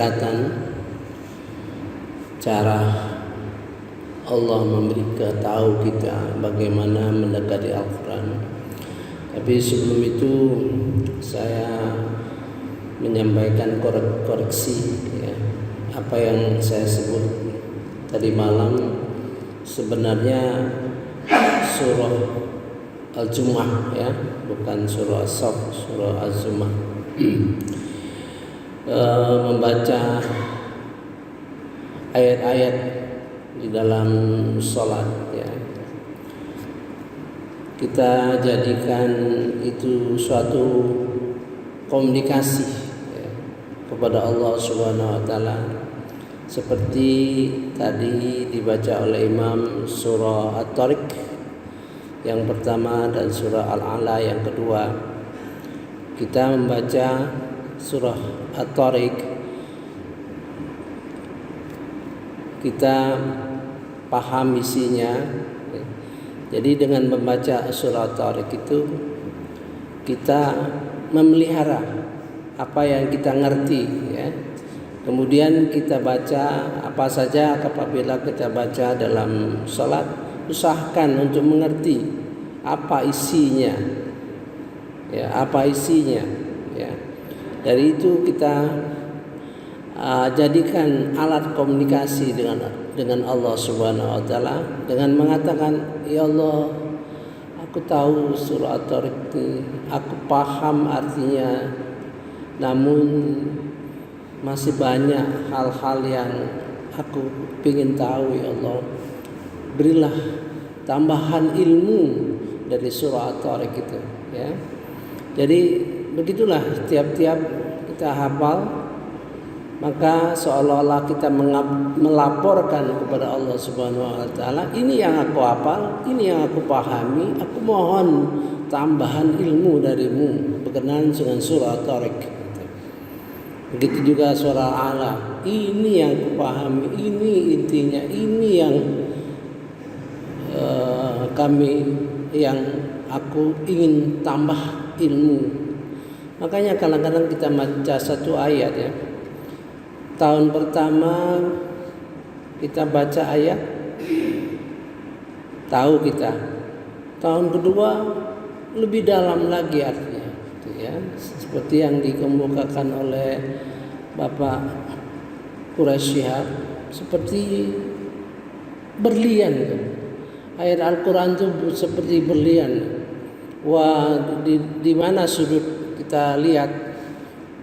pendekatan cara Allah memberi tahu kita bagaimana mendekati Al-Quran. Tapi sebelum itu saya menyampaikan koreksi ya. Apa yang saya sebut tadi malam sebenarnya surah Al-Jumu'ah ya, bukan surah As-Saff, surah Az-Zumar. Membaca ayat-ayat di dalam sholat ya, kita jadikan itu suatu komunikasi ya, kepada Allah Subhanahu wa taala, seperti tadi dibaca oleh Imam surah At-Tariq yang pertama dan surah Al-A'la yang kedua. Kita membaca surah At-Tariq, kita paham isinya. Jadi dengan membaca surah At-Tariq itu kita memelihara apa yang kita ngerti ya. Kemudian kita baca apa saja apabila kita baca dalam salat, usahakan untuk mengerti apa isinya. Ya, apa isinya ya. Dari itu kita jadikan alat komunikasi dengan Allah Subhanahu wa taala dengan mengatakan, ya Allah, aku tahu surah At-Tariq ini, aku paham artinya, namun masih banyak hal-hal yang aku ingin tahu, ya Allah. Berilah tambahan ilmu dari surah At-Tariq itu ya. Jadi begitulah, tiap-tiap kita hafal, maka seolah-olah kita melaporkan kepada Allah Subhanahu wa taala, ini yang aku hafal, ini yang aku pahami, aku mohon tambahan ilmu darimu berkenaan dengan surah At-Tariq. Begitu juga surah Al-A'la, ini yang aku pahami, ini intinya, ini yang aku ingin tambah ilmu. Makanya kadang-kadang kita baca satu ayat ya, tahun pertama kita baca ayat, tahu kita. Tahun kedua lebih dalam lagi artinya, gitu ya. Seperti yang dikemukakan oleh Bapak Quraisy Shihab, seperti berlian. Ayat Al-Quran itu seperti berlian. Wah, di mana sudut kita lihat,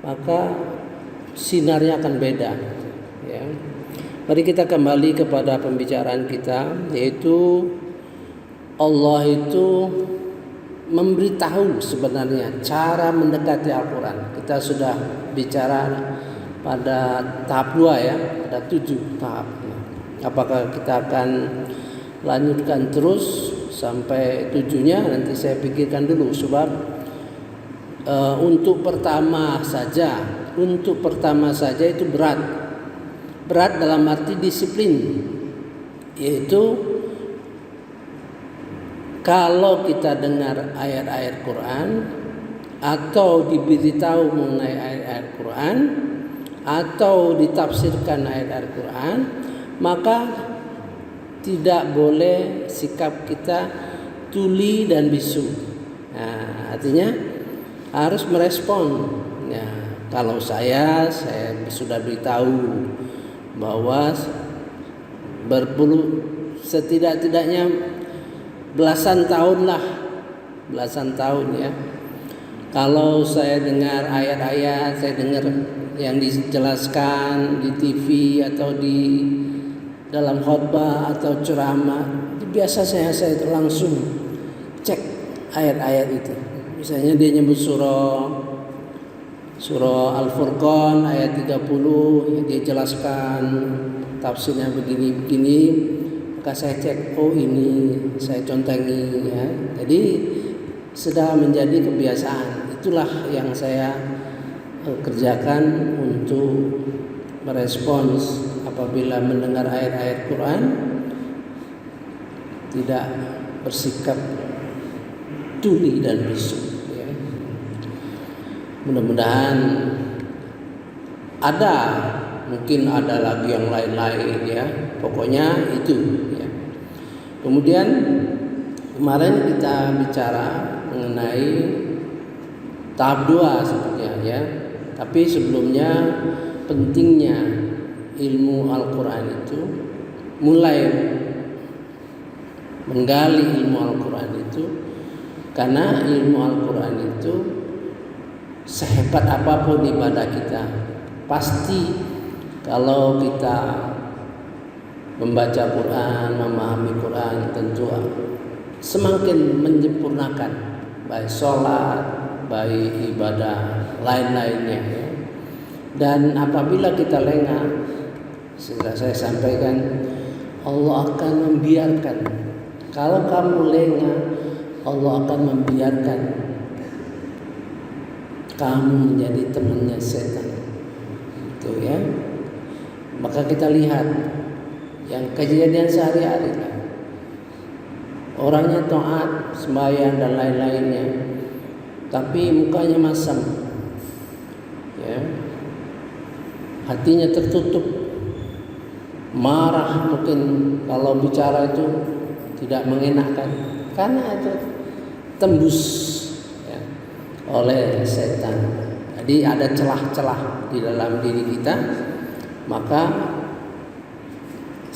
maka sinarnya akan beda ya. Mari kita kembali kepada pembicaraan kita, yaitu Allah itu memberitahu sebenarnya cara mendekati Al-Quran. Kita sudah bicara pada tahap 2 ya, ada 7 tahap. Apakah kita akan lanjutkan terus sampai 7-nya? Nanti saya pikirkan dulu, sebab untuk pertama saja itu berat dalam arti disiplin, yaitu kalau kita dengar ayat-ayat Quran atau diberitahu mengenai ayat-ayat Quran atau ditafsirkan ayat-ayat Quran, maka tidak boleh sikap kita tuli dan bisu. Nah, artinya harus merespon. Nah, kalau saya sudah beritahu bahwa setidak-tidaknya belasan tahun ya. Kalau saya dengar ayat-ayat, saya dengar yang dijelaskan di TV atau di dalam khutbah atau ceramah, biasa saya langsung cek ayat-ayat itu. Misalnya dia nyebut surah Al-Furqan ayat 30, dia jelaskan tafsirnya begini-begini, maka saya cek, oh ini saya contengi ya. Jadi sudah menjadi kebiasaan. Itulah yang saya kerjakan untuk merespons apabila mendengar ayat-ayat Quran, tidak bersikap tuli dan bisu ya. Mudah-mudahan ada mungkin ada lagi yang lain-lain ya. Pokoknya itu ya. Kemudian kemarin kita bicara mengenai tahap 2 sebetulnya ya. Tapi sebelumnya pentingnya ilmu Al-Quran itu, mulai menggali ilmu Al-Quran itu, karena ilmu Al-Quran itu sehebat apapun ibadah kita, pasti kalau kita membaca Quran, memahami Quran, tentu semakin menyempurnakan baik sholat, baik ibadah lain-lainnya ya. Dan apabila kita lengah, sudah saya sampaikan, Allah akan membiarkan. Kalau kamu lengah, Allah akan membiarkan kamu menjadi temannya setan. Itu ya. Maka kita lihat yang kejadian sehari-hari, orangnya taat, sembahyang dan lain-lainnya, tapi mukanya masam, ya, hatinya tertutup, marah, mungkin kalau bicara itu tidak mengenakan, karena itu tembus ya, oleh setan. Jadi ada celah-celah di dalam diri kita, maka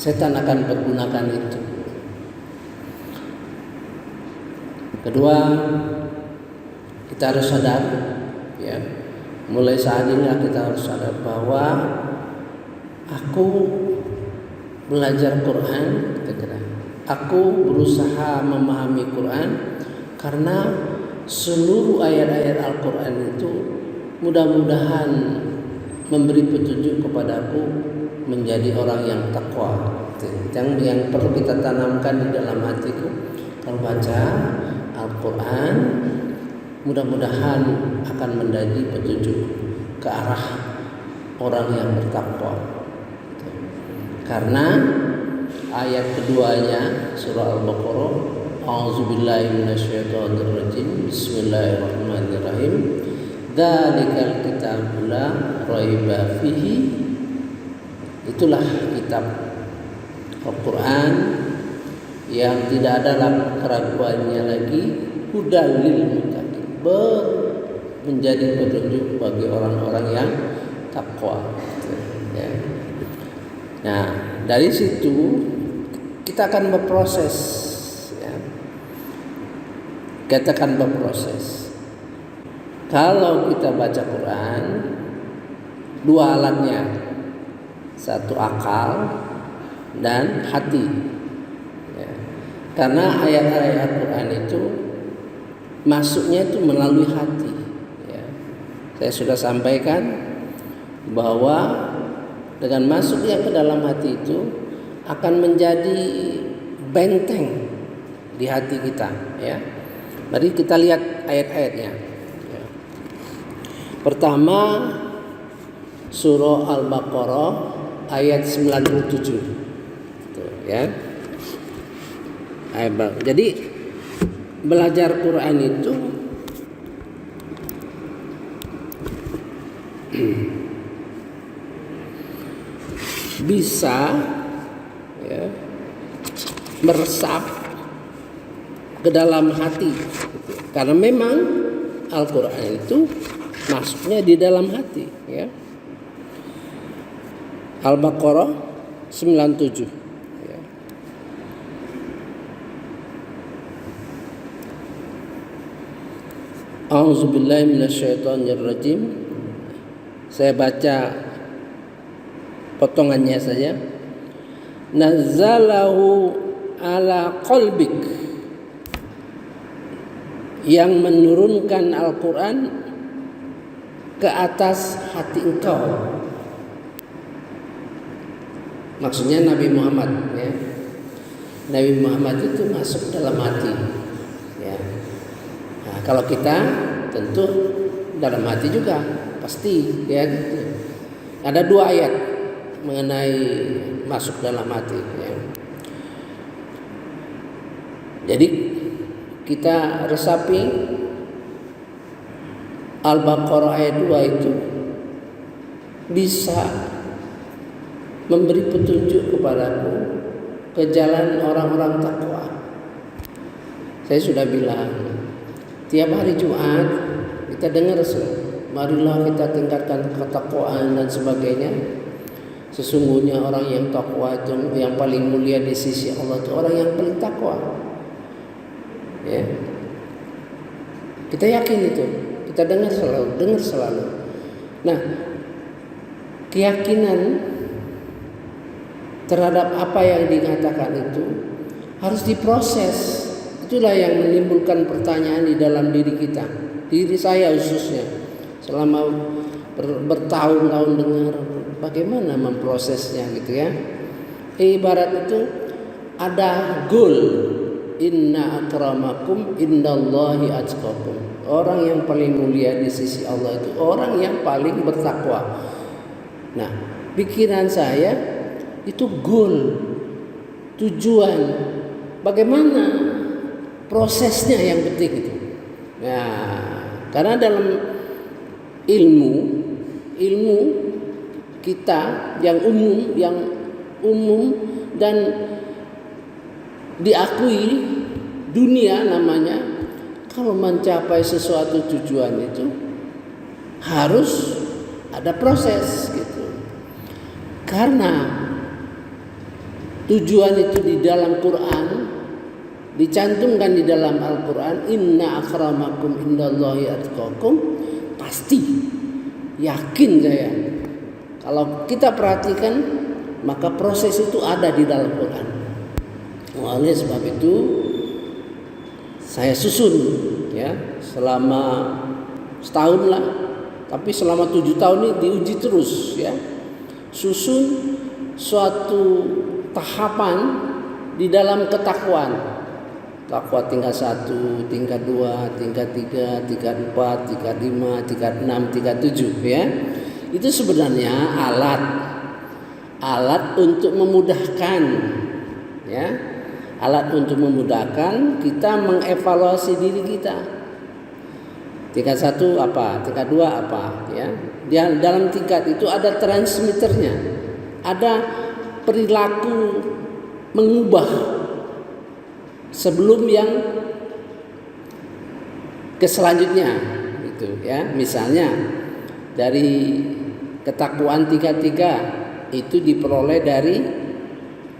setan akan pergunakan itu. Kedua, kita harus sadar ya, mulai saat ini kita harus sadar bahwa aku belajar Quran, aku berusaha memahami Quran karena seluruh ayat-ayat Al-Quran itu mudah-mudahan memberi petunjuk kepadaku menjadi orang yang takwa. Yang perlu kita tanamkan di dalam hatiku, kalau baca Al-Quran mudah-mudahan akan menjadi petunjuk ke arah orang yang bertakwa. Karena ayat keduanya surah Al-Baqarah, A'udzubillahi minasyaitonirrajim, Bismillahirrahmanirrahim, Dzalikal kitabul la raiba fihi. Itulah kitab Al-Quran yang tidak ada keraguannya lagi, hudal lil muttaqin, menjadi petunjuk bagi orang-orang yang takwa. Ya. Nah, dari situ kita akan berproses. Ya. Kita akan berproses. Kalau kita baca Quran, dua alatnya, satu akal dan hati. Ya. Karena ayat-ayat Quran itu masuknya itu melalui hati. Ya. Saya sudah sampaikan bahwa dengan masuknya ke dalam hati itu akan menjadi benteng di hati kita. Ya. Mari kita lihat ayat-ayatnya. Ya. Pertama, surah Al-Baqarah ayat 97. Tuh, ya. Jadi belajar Quran itu bisa ya, meresap ke dalam hati, karena memang Al-Quran itu masuknya di dalam hati. Ya. Al-Baqarah 97. Ya. A'udzubillahi minasyaitonirrajim. Saya baca potongannya saja. Nazzalahu ala qalbik, yang menurunkan Al-Quran ke atas hati engkau. Maksudnya Nabi Muhammad ya. Nabi Muhammad itu masuk dalam hati ya. Nah, kalau kita tentu dalam hati juga pasti ya gitu. Ada dua ayat mengenai masuk dalam hati ya. Jadi kita resapi Al-Baqarah ayat 2 itu bisa memberi petunjuk kepadaku ke jalan orang-orang takwa. Saya sudah bilang, tiap hari Jumat kita dengar, marilah kita tingkatkan ketakwaan dan sebagainya. Sesungguhnya orang yang takwa itu yang paling mulia di sisi Allah itu orang yang paling takwa. Ya. Kita yakin itu, kita dengar selalu. Nah, keyakinan terhadap apa yang dikatakan itu harus diproses. Itulah yang menimbulkan pertanyaan di dalam diri kita, diri saya khususnya. Selama bertahun-tahun dengar, bagaimana memprosesnya gitu ya. Ibarat itu ada goal, inna akramakum indallahi atqakum. Orang yang paling mulia di sisi Allah itu orang yang paling bertakwa. Nah, pikiran saya itu goal, tujuan, bagaimana prosesnya yang penting itu. Nah, karena dalam ilmu kita yang umum dan diakui dunia namanya, kalau mencapai sesuatu tujuan itu harus ada proses gitu. Karena tujuan itu di dalam Quran dicantumkan di dalam Al-Quran, inna akramakum indallahi atqakum. Pasti yakin saya, kalau kita perhatikan maka proses itu ada di dalam Quran. Oleh sebab itu saya susun ya selama setahun lah, tapi selama 7 tahun ini diuji terus ya, susun suatu tahapan di dalam ketakwaan. Takwa tingkat 1, tingkat 2, tingkat 3, tingkat 4, tingkat 5, tingkat 6, tingkat 7 ya. Itu sebenarnya alat untuk memudahkan ya. Alat untuk memudahkan kita mengevaluasi diri kita. Tingkat 1 apa, tingkat 2 apa ya. Dalam tingkat itu ada transmitternya. Ada perilaku mengubah sebelum yang ke selanjutnya gitu ya. Misalnya dari ketakwaan tingkat 3 itu diperoleh dari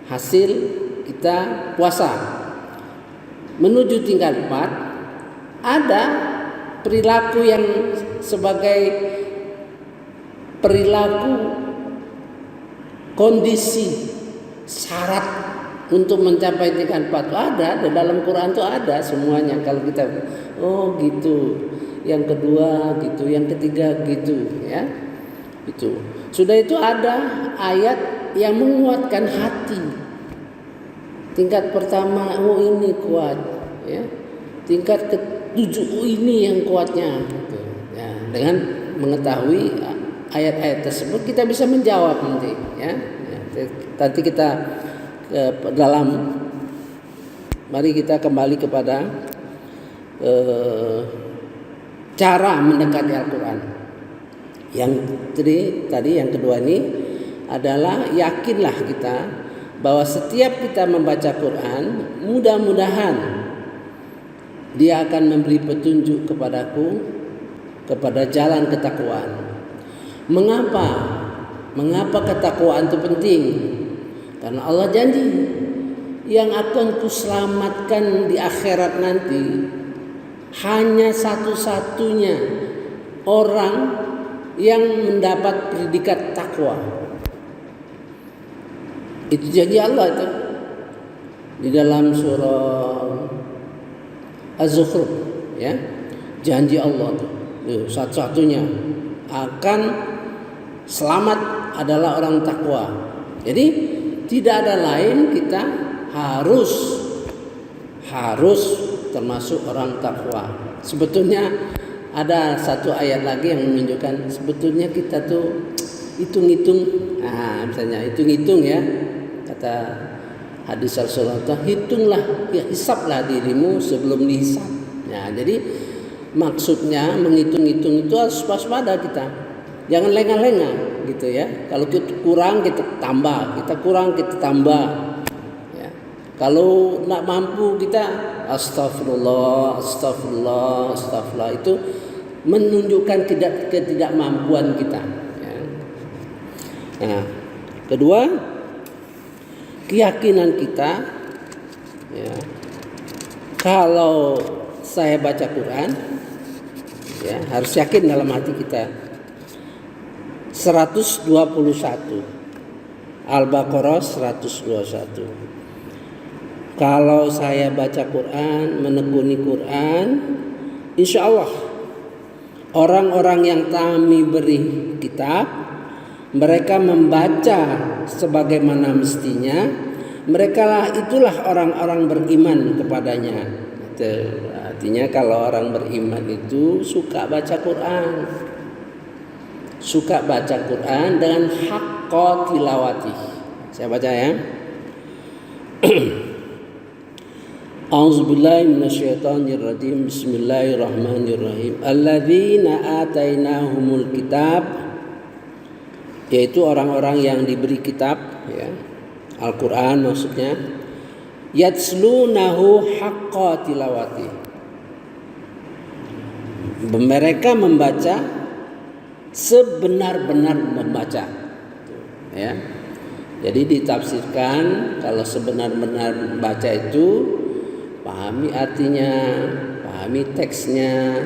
hasil kita puasa. Menuju tingkat 4 ada perilaku yang sebagai perilaku kondisi syarat untuk mencapai tingkat 4 itu ada dalam Quran, itu ada semuanya. Kalau kita gitu, yang kedua gitu, yang ketiga gitu ya, itu sudah. Itu ada ayat yang menguatkan hati. Tingkat pertama ini kuat ya, tingkat ke-7 ini yang kuatnya gitu. Ya, dengan mengetahui ayat-ayat tersebut kita bisa menjawab nanti ya. Nanti kita mari kita kembali kepada cara mendekati Al-Quran. Yang tadi yang kedua ini adalah yakinlah kita bahwa setiap kita membaca Quran, mudah-mudahan dia akan memberi petunjuk kepadaku kepada jalan ketakwaan. Mengapa ketakwaan itu penting? Karena Allah janji yang akan kuselamatkan di akhirat nanti hanya satu-satunya orang yang mendapat predikat takwa. Itu janji Allah itu di dalam surah Az-Zukhruf ya. Janji Allah itu satu-satunya akan selamat adalah orang takwa. Jadi tidak ada lain, kita harus termasuk orang takwa. Sebetulnya ada satu ayat lagi yang menunjukkan sebetulnya kita tuh hitung-hitung. Nah, misalnya hitung-hitung ya, kata hadis Rasulullah, hitunglah, ya hisablah dirimu sebelum dihisab. Nah, jadi maksudnya menghitung-hitung itu harus waspada kita, jangan lengah-lengah. gitu ya. Kalau kita kurang kita tambah, kita kurang kita tambah. Ya. Kalau nak mampu kita astagfirullah, astagfirullah, astagfirullah, itu menunjukkan ketidakmampuan kita. Ya. Nah, kedua, keyakinan kita, ya, kalau saya baca Quran, ya, harus yakin dalam hati kita. 121 Al-Baqarah 121. Kalau saya baca Quran, menekuni Quran, insya Allah orang-orang yang kami beri kitab, mereka membaca sebagaimana mestinya, mereka itulah orang-orang beriman kepadanya. Itu artinya kalau orang beriman itu suka baca Quran, suka baca Quran dengan haqqa tilawati. Saya baca ya. A'udzubillahi minasyaitonirrajim. Bismillahirrahmanirrahim. Alladzina atainahumul kitab, yaitu orang-orang yang diberi kitab, ya, Al-Quran maksudnya, yatslunahu haqqa tilawati, mereka membaca sebenar-benar membaca, ya. Jadi ditafsirkan kalau sebenar-benar membaca itu pahami artinya, pahami teksnya,